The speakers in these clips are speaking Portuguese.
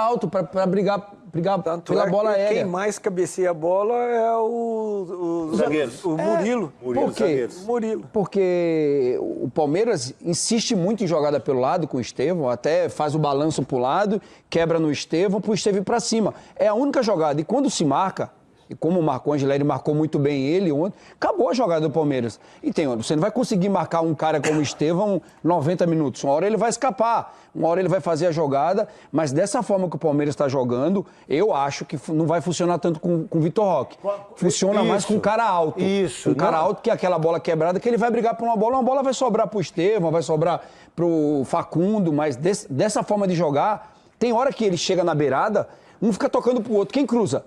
alto para brigar Tanto pela é bola que aérea. quem mais cabeceia a bola é o zagueiros. O Murilo. Por quê? Murilo. Porque o Palmeiras insiste muito em jogada pelo lado com o Estevão, até faz o balanço pro lado, quebra no Estevão, pro Estevão ir pra cima. É a única jogada. E quando se marca, e como marcou o Angeleri, marcou muito bem ele ontem, acabou a jogada do Palmeiras. E você não vai conseguir marcar um cara como o Estevão 90 minutos. Uma hora ele vai escapar, uma hora ele vai fazer a jogada, mas dessa forma que o Palmeiras está jogando, eu acho que não vai funcionar tanto com o Vitor Roque. Funciona mais com um cara alto. Isso. Um cara alto que é aquela bola quebrada, que ele vai brigar por uma bola vai sobrar pro Estevão, vai sobrar pro Facundo, mas dessa forma de jogar, tem hora que ele chega na beirada, um fica tocando pro outro. Quem cruza?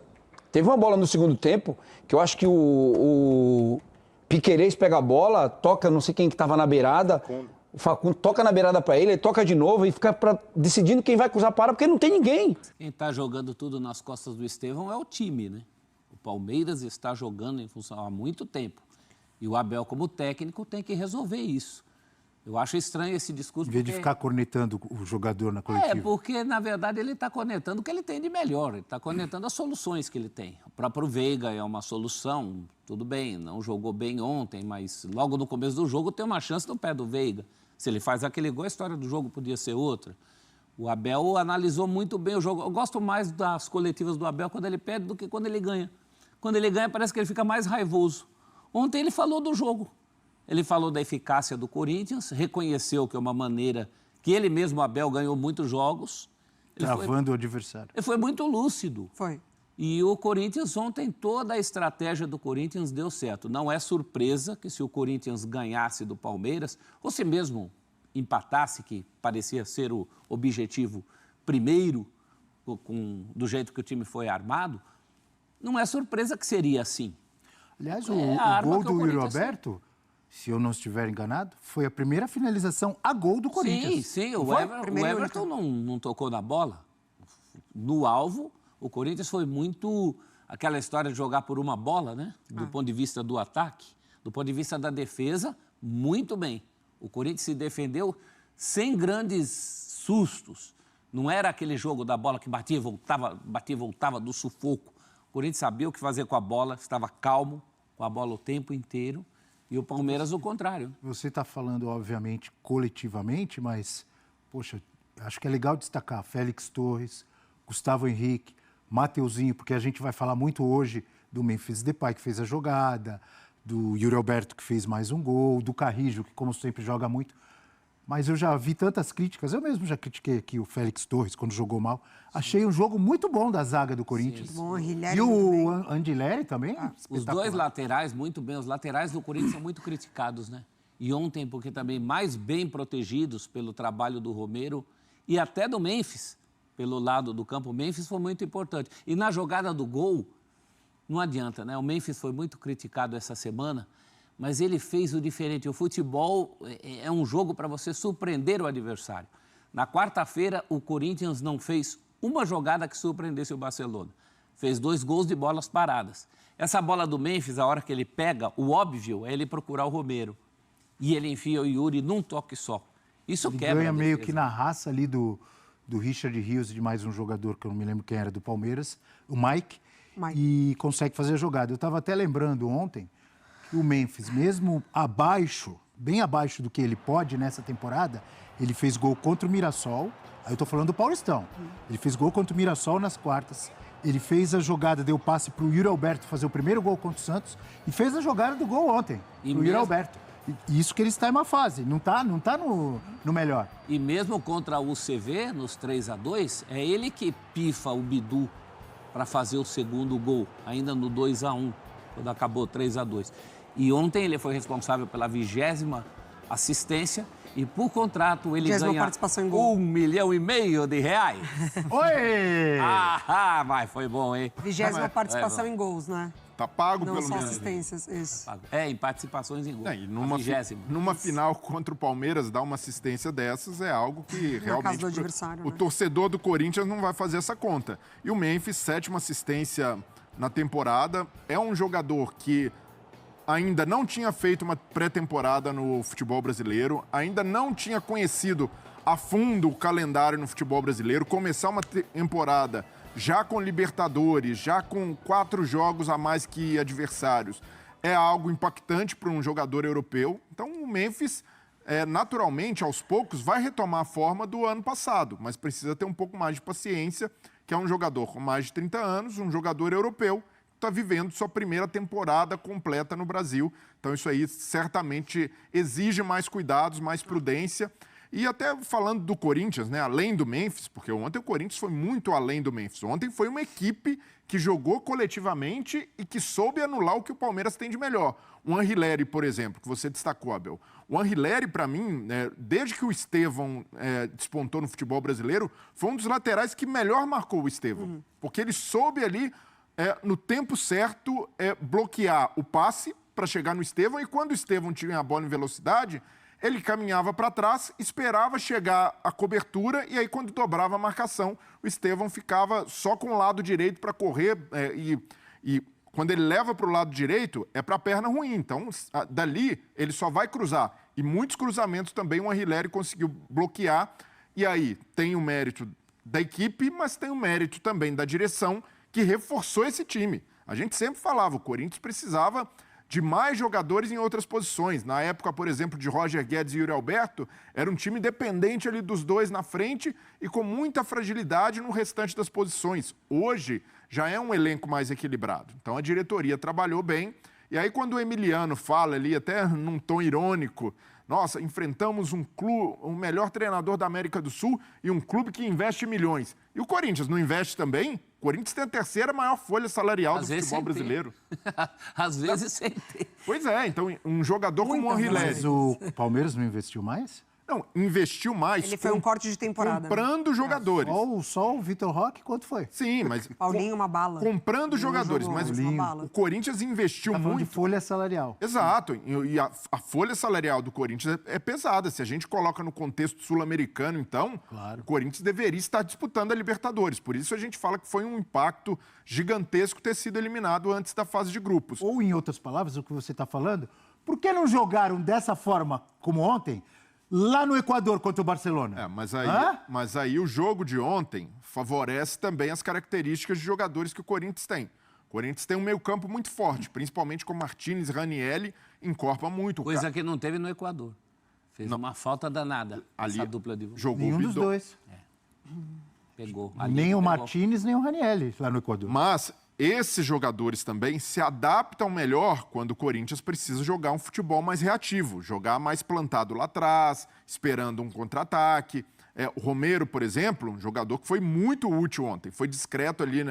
Teve uma bola no segundo tempo, que eu acho que o Piquerez pega a bola, toca, não sei quem que estava na beirada, o Facundo toca na beirada para ele toca de novo e fica decidindo quem vai cruzar para, porque não tem ninguém. Quem está jogando tudo nas costas do Estevão é o time, né? O Palmeiras está jogando em função há muito tempo. E o Abel, como técnico, tem que resolver isso. Eu acho estranho esse discurso. Em vez de ficar cornetando o jogador na coletiva. Porque, na verdade, ele está cornetando o que ele tem de melhor. Ele está cornetando as soluções que ele tem. O próprio Veiga é uma solução, tudo bem, não jogou bem ontem, mas logo no começo do jogo tem uma chance no pé do Veiga. Se ele faz aquele gol, a história do jogo podia ser outra. O Abel analisou muito bem o jogo. Eu gosto mais das coletivas do Abel quando ele perde do que quando ele ganha. Quando ele ganha, parece que ele fica mais raivoso. Ontem ele falou do jogo. Ele falou da eficácia do Corinthians, reconheceu que é uma maneira que ele mesmo, Abel, ganhou muitos jogos. Travando o adversário. Ele foi muito lúcido. Foi. E o Corinthians ontem, toda a estratégia do Corinthians deu certo. Não é surpresa que se o Corinthians ganhasse do Palmeiras, ou se mesmo empatasse, que parecia ser o objetivo primeiro, do jeito que o time foi armado, não é surpresa que seria assim. Aliás, o gol do Yuri Alberto, se eu não estiver enganado, foi a primeira finalização a gol do Corinthians. Sim, o Everton não tocou na bola. No alvo, o Corinthians foi muito aquela história de jogar por uma bola, né? Do ponto de vista do ataque. Do ponto de vista da defesa, muito bem. O Corinthians se defendeu sem grandes sustos. Não era aquele jogo da bola que batia e voltava do sufoco. O Corinthians sabia o que fazer com a bola, estava calmo com a bola o tempo inteiro. E o Palmeiras o contrário. Você está falando, obviamente, coletivamente, mas, poxa, acho que é legal destacar Félix Torres, Gustavo Henrique, Mateuzinho, porque a gente vai falar muito hoje do Memphis Depay, que fez a jogada, do Yuri Alberto, que fez mais um gol, do Carrijo, que, como sempre, joga muito. Mas eu já vi tantas críticas, eu mesmo já critiquei aqui o Félix Torres, quando jogou mal. Achei um jogo muito bom da zaga do Corinthians. Sim. Bom, e o Angeleri também, Os dois laterais, muito bem. Os laterais do Corinthians são muito criticados, né? E ontem, porque também mais bem protegidos pelo trabalho do Romero e até do Memphis, pelo lado do campo. O Memphis foi muito importante. E na jogada do gol, não adianta, né? O Memphis foi muito criticado essa semana, mas ele fez o diferente. O futebol é um jogo para você surpreender o adversário. Na quarta-feira, o Corinthians não fez uma jogada que surpreendesse o Barcelona. Fez 2 gols de bolas paradas. Essa bola do Memphis, a hora que ele pega, o óbvio é ele procurar o Romero. E ele enfia o Yuri num toque só. Isso ele quebra ganha meio que na raça ali do Richard Rios e de mais um jogador, que eu não me lembro quem era, do Palmeiras, o Mike. E consegue fazer a jogada. Eu estava até lembrando ontem que o Memphis, mesmo abaixo, bem abaixo do que ele pode nessa temporada, ele fez gol contra o Mirassol. Aí eu tô falando do Paulistão. Ele fez gol contra o Mirassol nas quartas. Ele fez a jogada, deu passe pro Yuri Alberto fazer o primeiro gol contra o Santos. E fez a jogada do gol ontem, pro Yuri Alberto. E isso que ele está em uma fase, não tá no melhor. E mesmo contra o UCV, nos 3-2, é ele que pifa o Bidu para fazer o segundo gol, ainda no 2-1, quando acabou 3-2. E ontem ele foi responsável pela 20ª assistência e, por contrato, ele ganha participação em gol. R$1,5 milhão de reais. Oi! Mas foi bom, hein? 20ª participação em gols, né? Tá pago Não pelo só menos. assistências, isso. Em participações em gol. E numa final contra o Palmeiras, dar uma assistência dessas é algo que realmente casa do adversário, o né? torcedor do Corinthians não vai fazer essa conta. E o Memphis, 7ª assistência na temporada, é um jogador que ainda não tinha feito uma pré-temporada no futebol brasileiro, ainda não tinha conhecido afunda o calendário no futebol brasileiro, começar uma temporada já com Libertadores, já com 4 jogos a mais que adversários, é algo impactante para um jogador europeu. Então o Memphis, naturalmente, aos poucos, vai retomar a forma do ano passado, mas precisa ter um pouco mais de paciência, que é um jogador com mais de 30 anos, um jogador europeu, que está vivendo sua primeira temporada completa no Brasil. Então isso aí certamente exige mais cuidados, mais prudência. E até falando do Corinthians, né, além do Memphis, porque ontem o Corinthians foi muito além do Memphis. Ontem foi uma equipe que jogou coletivamente e que soube anular o que o Palmeiras tem de melhor. O Anrileri, por exemplo, que você destacou, Abel. O Anrileri, para mim, desde que o Estevão despontou no futebol brasileiro, foi um dos laterais que melhor marcou o Estevão. Porque ele soube ali, no tempo certo, bloquear o passe para chegar no Estevão, e quando o Estevão tinha a bola em velocidade, ele caminhava para trás, esperava chegar a cobertura, e aí quando dobrava a marcação, o Estevão ficava só com o lado direito para correr, e quando ele leva para o lado direito, é para a perna ruim. Então, dali, ele só vai cruzar. E muitos cruzamentos também o Anrileri conseguiu bloquear, e aí tem o mérito da equipe, mas tem o mérito também da direção, que reforçou esse time. A gente sempre falava, o Corinthians precisava de mais jogadores em outras posições. Na época, por exemplo, de Roger Guedes e Yuri Alberto, era um time dependente ali dos dois na frente e com muita fragilidade no restante das posições. Hoje, já é um elenco mais equilibrado. Então, a diretoria trabalhou bem. E aí, quando o Emiliano fala ali, até num tom irônico, nossa, enfrentamos um clube, o melhor treinador da América do Sul e um clube que investe milhões. E o Corinthians não investe também? O Corinthians tem a 3ª maior folha salarial do futebol brasileiro. Às vezes sem ter. Pois é, então um jogador como o Anrileri... Mas o Palmeiras não investiu mais? Não, investiu mais. Ele foi um corte de temporada. Comprando jogadores. Só o Vitor Roque, quanto foi? Sim, mas... Paulinho, uma bala. Comprando jogadores, jogou, mas uma bala. o Corinthians investiu Tá falando muito. de folha salarial. Exato, e a folha salarial do Corinthians é pesada. Se a gente coloca no contexto sul-americano, então, Claro. o Corinthians deveria estar disputando a Libertadores. Por isso a gente fala que foi um impacto gigantesco ter sido eliminado antes da fase de grupos. Ou, em outras palavras, o que você está falando, por que não jogaram dessa forma, como ontem, lá no Equador contra o Barcelona? Mas aí o jogo de ontem favorece também as características de jogadores que o Corinthians tem. O Corinthians tem um meio-campo muito forte, principalmente com Martínez e Ranieri, encorpa muito. Coisa que não teve no Equador. Fez uma falta danada Ali essa dupla de jogou Nenhum o dos Bidô. dois. Pegou. Nem o Martínez, nem o Ranieri lá no Equador. Mas esses jogadores também se adaptam melhor quando o Corinthians precisa jogar um futebol mais reativo, jogar mais plantado lá atrás, esperando um contra-ataque. O Romero, por exemplo, um jogador que foi muito útil ontem, foi discreto ali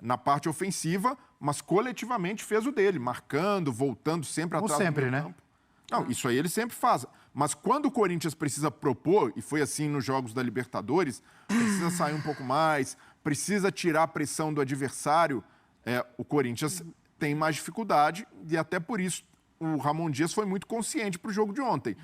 na parte ofensiva, mas coletivamente fez o dele, marcando, voltando sempre Como atrás sempre, do né? campo. Não, isso aí ele sempre faz. Mas quando o Corinthians precisa propor, e foi assim nos jogos da Libertadores, precisa sair um pouco mais, precisa tirar a pressão do adversário, o Corinthians tem mais dificuldade, e até por isso o Ramon Dias foi muito consciente para o jogo de ontem.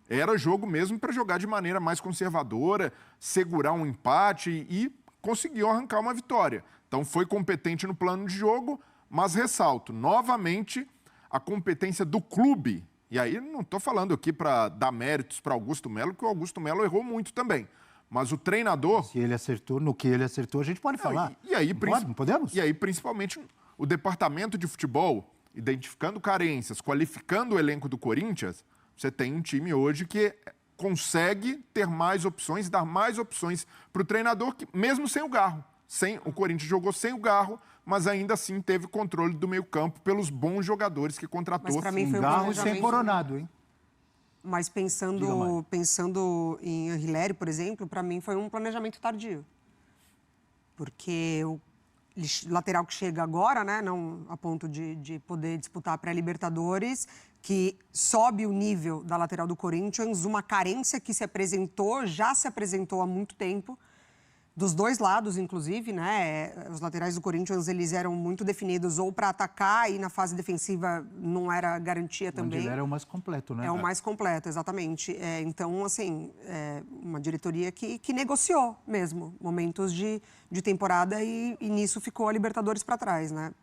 Era jogo mesmo para jogar de maneira mais conservadora, segurar um empate e conseguiu arrancar uma vitória. Então foi competente no plano de jogo, mas ressalto, novamente, a competência do clube. E aí não estou falando aqui para dar méritos para Augusto Melo, porque o Augusto Melo errou muito também. Mas o treinador... Se ele acertou, no que ele acertou, a gente pode falar. E aí, não podemos? E aí, principalmente, o departamento de futebol, identificando carências, qualificando o elenco do Corinthians, você tem um time hoje que consegue ter mais opções, dar mais opções para o treinador, que, mesmo sem o Garro. O Corinthians jogou sem o Garro, mas ainda assim teve controle do meio-campo pelos bons jogadores que contratou. Mas para mim foi um Garro sem planejamento... Coronado, hein? Mas pensando em Anrileri, por exemplo, para mim foi um planejamento tardio. Porque o lateral que chega agora, né, não a ponto de poder disputar a pré-Libertadores, que sobe o nível da lateral do Corinthians, uma carência que já se apresentou há muito tempo, dos dois lados, inclusive, né? Os laterais do Corinthians, eles eram muito definidos ou para atacar e na fase defensiva não era garantia também. Onde ele era o mais completo, né? É o mais completo, exatamente. Então, assim, uma diretoria que negociou mesmo momentos de temporada e nisso ficou a Libertadores para trás, né?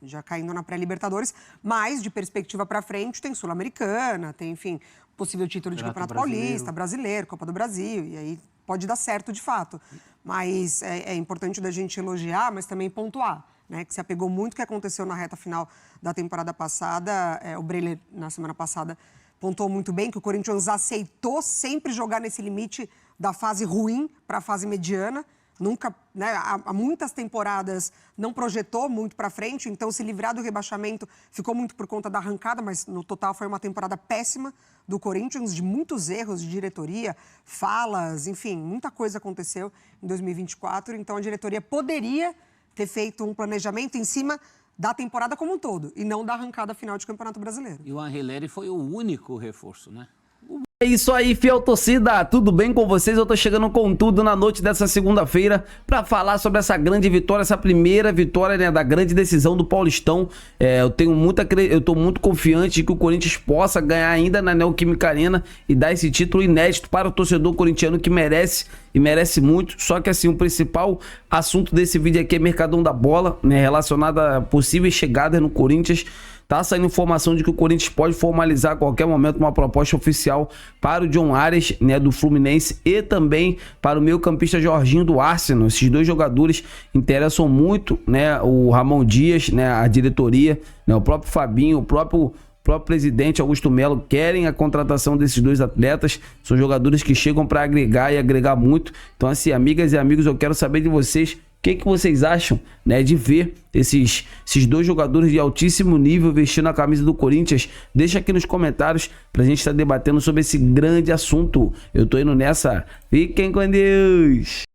já caindo na pré-Libertadores, mas de perspectiva para frente tem Sul-Americana, tem, enfim, possível título de Campeonato Paulista, Brasileiro, Copa do Brasil, e aí pode dar certo de fato. Mas é importante da gente elogiar, mas também pontuar, né? Que se apegou muito ao que aconteceu na reta final da temporada passada. O Breler, na semana passada, pontuou muito bem que o Corinthians aceitou sempre jogar nesse limite da fase ruim para a fase mediana. Nunca, né, há muitas temporadas não projetou muito para frente, então se livrar do rebaixamento ficou muito por conta da arrancada, mas no total foi uma temporada péssima do Corinthians, de muitos erros de diretoria, falas, enfim, muita coisa aconteceu em 2024, então a diretoria poderia ter feito um planejamento em cima da temporada como um todo, e não da arrancada final de Campeonato Brasileiro. E o Angeleri foi o único reforço, né? É isso aí, fiel torcida, tudo bem com vocês? Eu tô chegando com tudo na noite dessa segunda-feira pra falar sobre essa grande vitória, essa primeira vitória, né, da grande decisão do Paulistão. Eu tô muito confiante de que o Corinthians possa ganhar ainda na Neoquímica Arena e dar esse título inédito para o torcedor corintiano que merece e merece muito. Só que assim, o principal assunto desse vídeo aqui é Mercadão da Bola, né, relacionado a possíveis chegadas no Corinthians. Tá saindo informação de que o Corinthians pode formalizar a qualquer momento uma proposta oficial para o John Arias, né, do Fluminense, e também para o meio-campista Jorginho do Arsenal. Esses dois jogadores interessam muito, né, o Ramon Dias, né, a diretoria, né, o próprio Fabinho, o próprio presidente Augusto Melo querem a contratação desses dois atletas. São jogadores que chegam para agregar e agregar muito. Então assim, amigas e amigos, eu quero saber de vocês o que vocês acham, né, de ver esses dois jogadores de altíssimo nível vestindo a camisa do Corinthians. Deixa aqui nos comentários pra gente estar debatendo sobre esse grande assunto. Eu tô indo nessa. Fiquem com Deus!